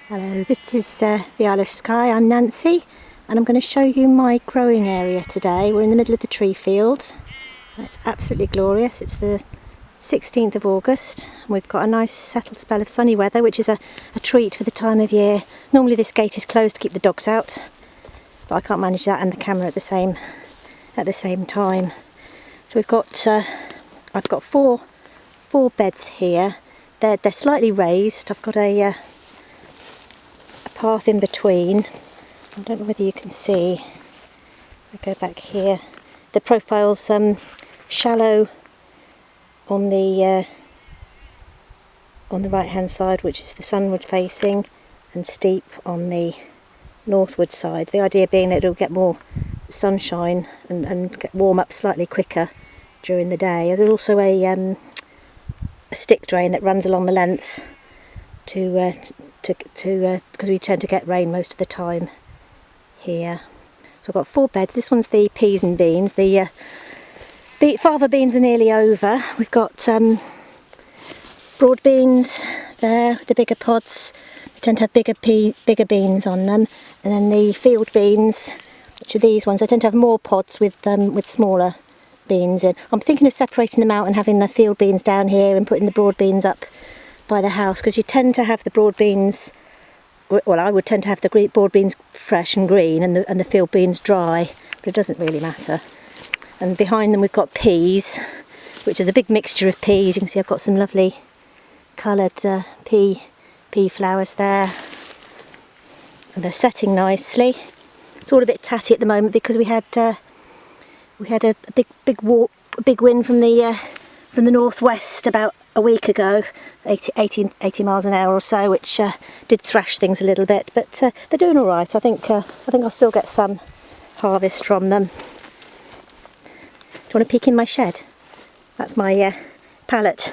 Hello, this is the Isle of Skye. I'm Nancy and I'm going to show you my growing area today. We're in the middle of the tree field. It's absolutely glorious. It's the 16th of August and we've got a nice settled spell of sunny weather, which is a treat for the time of year. Normally this gate is closed to keep the dogs out, but I can't manage that and the camera at the same time. So we've got I've got four beds here. They're slightly raised. I've got a path in between. I don't know whether you can see. I go back here. The profile's shallow on the right hand side, which is the sunward facing, and steep on the northward side. The idea being that it'll get more sunshine and get warm up slightly quicker during the day. There's also a stick drain that runs along the length because we tend to get rain most of the time here. So I've got 4 beds. This one's the peas and beans. The fava beans are nearly over. We've got broad beans there, the bigger pods. They tend to have bigger beans on them. And then the field beans, which are these ones, they tend to have more pods with smaller beans in. I'm thinking of separating them out and having the field beans down here and putting the broad beans up by the house, because you tend to have the broad beans, well, I would tend to have the broad beans fresh and green and the field beans dry, but it doesn't really matter. And behind them we've got peas, which is a big mixture of peas. You can see I've got some lovely coloured pea flowers there, and they're setting nicely. It's all a bit tatty at the moment because we had a big wind from the northwest about a week ago, 80 miles an hour or so, which did thrash things a little bit, but they're doing all right. I think I'll still get some harvest from them. Do you want to peek in my shed? That's my pallet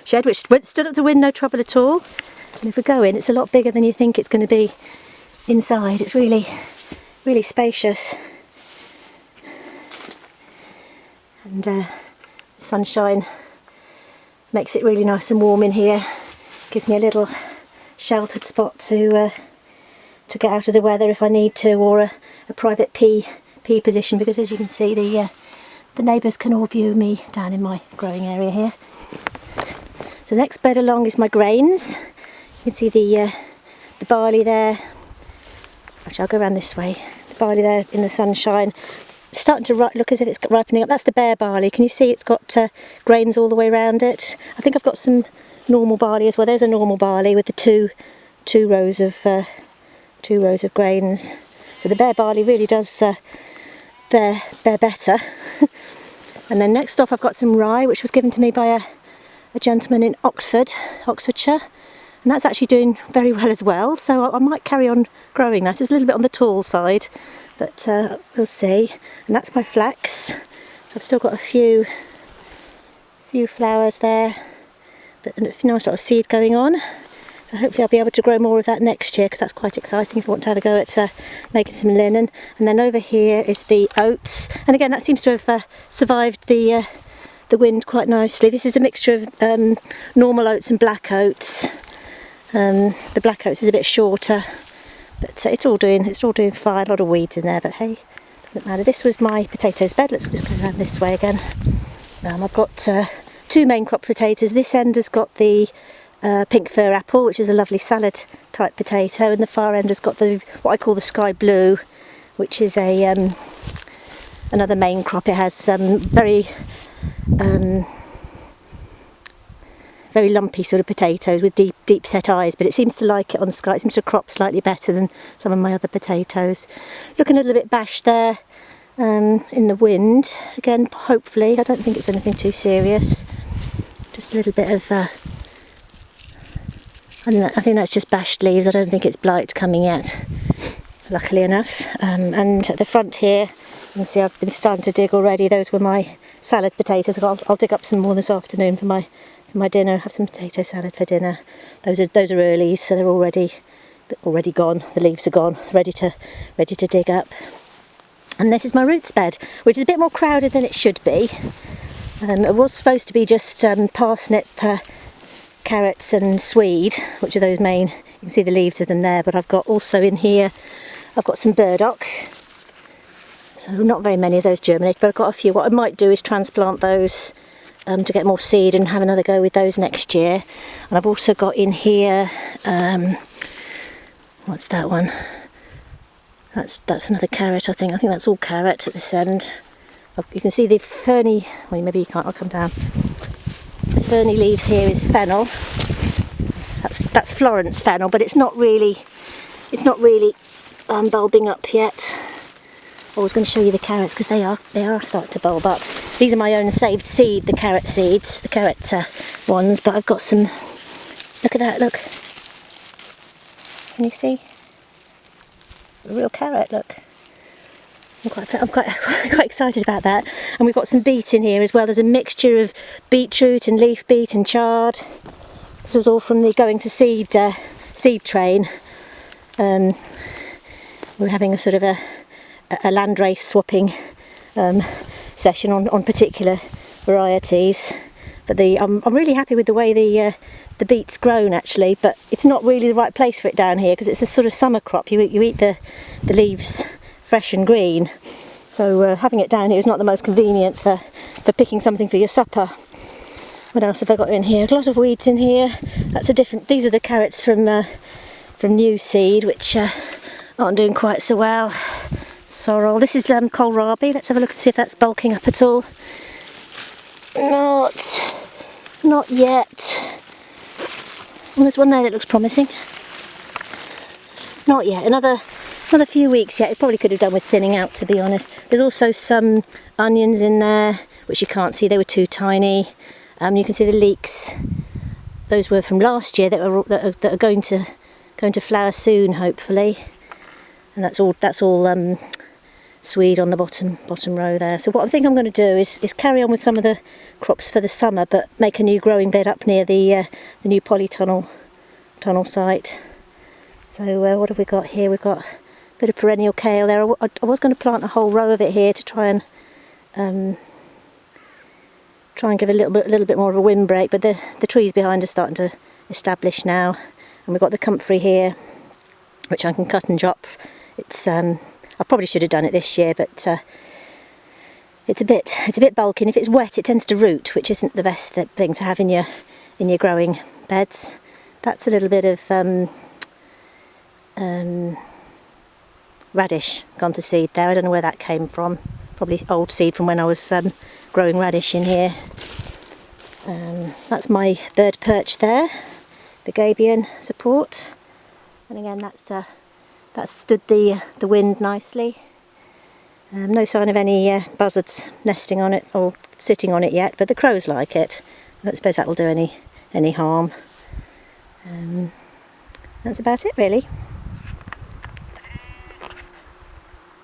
shed, which stood up the wind, no trouble at all. And if we go in, it's a lot bigger than you think it's going to be inside. It's really, really spacious. And the sunshine makes it really nice and warm in here. Gives me a little sheltered spot to get out of the weather if I need to, or a private pea position, because as you can see the neighbours can all view me down in my growing area here. So the next bed along is my grains. You can see the barley there. Actually, I'll go around this way. The barley there in the sunshine. It's starting to look as if it's ripening up. That's the bare barley. Can you see it's got grains all the way around it? I think I've got some normal barley as well. There's a normal barley with the two rows of grains. So the bare barley really does bear better. And then next off I've got some rye, which was given to me by a gentleman in Oxfordshire, and that's actually doing very well as well. So I might carry on growing that. It's a little bit on the tall side, but we'll see. And that's my flax. I've still got a few flowers there, but a nice sort of seed going on. So hopefully I'll be able to grow more of that next year, because that's quite exciting if you want to have a go at making some linen. And then over here is the oats, and again that seems to have survived the wind quite nicely. This is a mixture of normal oats and black oats. The black oats is a bit shorter, but it's all doing fine. A lot of weeds in there, but hey, doesn't matter. This was my potatoes bed. Let's just go around this way again. I've got 2 main crop potatoes. This end has got the pink fir apple, which is a lovely salad type potato, and the far end has got what I call the sky blue, which is another main crop. It has very lumpy sort of potatoes with deep set eyes, but it seems to like it on Skye. It seems to crop slightly better than some of my other potatoes. Looking a little bit bashed there in the wind. Again, hopefully, I don't think it's anything too serious. Just a little bit of I think that's just bashed leaves. I don't think it's blight coming yet, luckily enough. And at the front here, you can see I've been starting to dig already. Those were my salad potatoes. I'll dig up some more this afternoon for my dinner. Have some potato salad for dinner. Those are earlies, so they're already gone. The leaves are gone, ready to dig up. And this is my roots bed, which is a bit more crowded than it should be. It was supposed to be just parsnip, carrots and swede, which are those main can see the leaves of them there, but I've got also in here, I've got some burdock. So not very many of those germinate, but I've got a few. What I might do is transplant those to get more seed and have another go with those next year. And I've also got in here, what's that one? That's another carrot, I think. I think that's all carrot at this end. You can see the ferny, well maybe you can't, I'll come down. The ferny leaves here is fennel. That's Florence fennel, but it's not really bulbing up yet. I was going to show you the carrots because they are starting to bulb up. These are my own saved seed, the carrot seeds, the carrot ones. But I've got some. Look at that! Look. Can you see? A real carrot. Look. I'm quite excited about that. And we've got some beet in here as well. There's a mixture of beetroot and leaf beet and chard. This was all from the going to seed train. We're having a sort of a landrace swapping session on particular varieties, but I'm really happy with the way the beet's grown actually, but it's not really the right place for it down here because it's a sort of summer crop. You eat the leaves fresh and green, so having it down here is not the most convenient for picking something for your supper. What else have I got in here? A lot of weeds in here. These are the carrots from new seed, which aren't doing quite so well. Sorrel. This is kohlrabi. Let's have a look and see if that's bulking up at all. Not yet. Well, there's one there that looks promising. Not yet. Another few weeks yet. It probably could have done with thinning out, to be honest. There's also some onions in there, which you can't see. They were too tiny. You can see the leeks. Those were from last year that are going to flower soon, hopefully. And that's all swede on the bottom row there. So what I think I'm going to do is carry on with some of the crops for the summer, but make a new growing bed up near the new polytunnel site. So what have we got here? We've got a bit of perennial kale there. I was going to plant a whole row of it here to try and give a little bit more of a windbreak, but the trees behind are starting to establish now. And we've got the comfrey here, which I can cut and drop. It's I probably should have done it this year, but it's a bit bulky, and if it's wet it tends to root, which isn't the best thing to have in your growing beds. That's a little bit of radish gone to seed there. I don't know where that came from. Probably old seed from when I was growing radish in here. That's my bird perch there, the gabion support, and again that's stood the wind nicely. No sign of any buzzards nesting on it or sitting on it yet, but the crows like it. I don't suppose that will do any harm. That's about it really.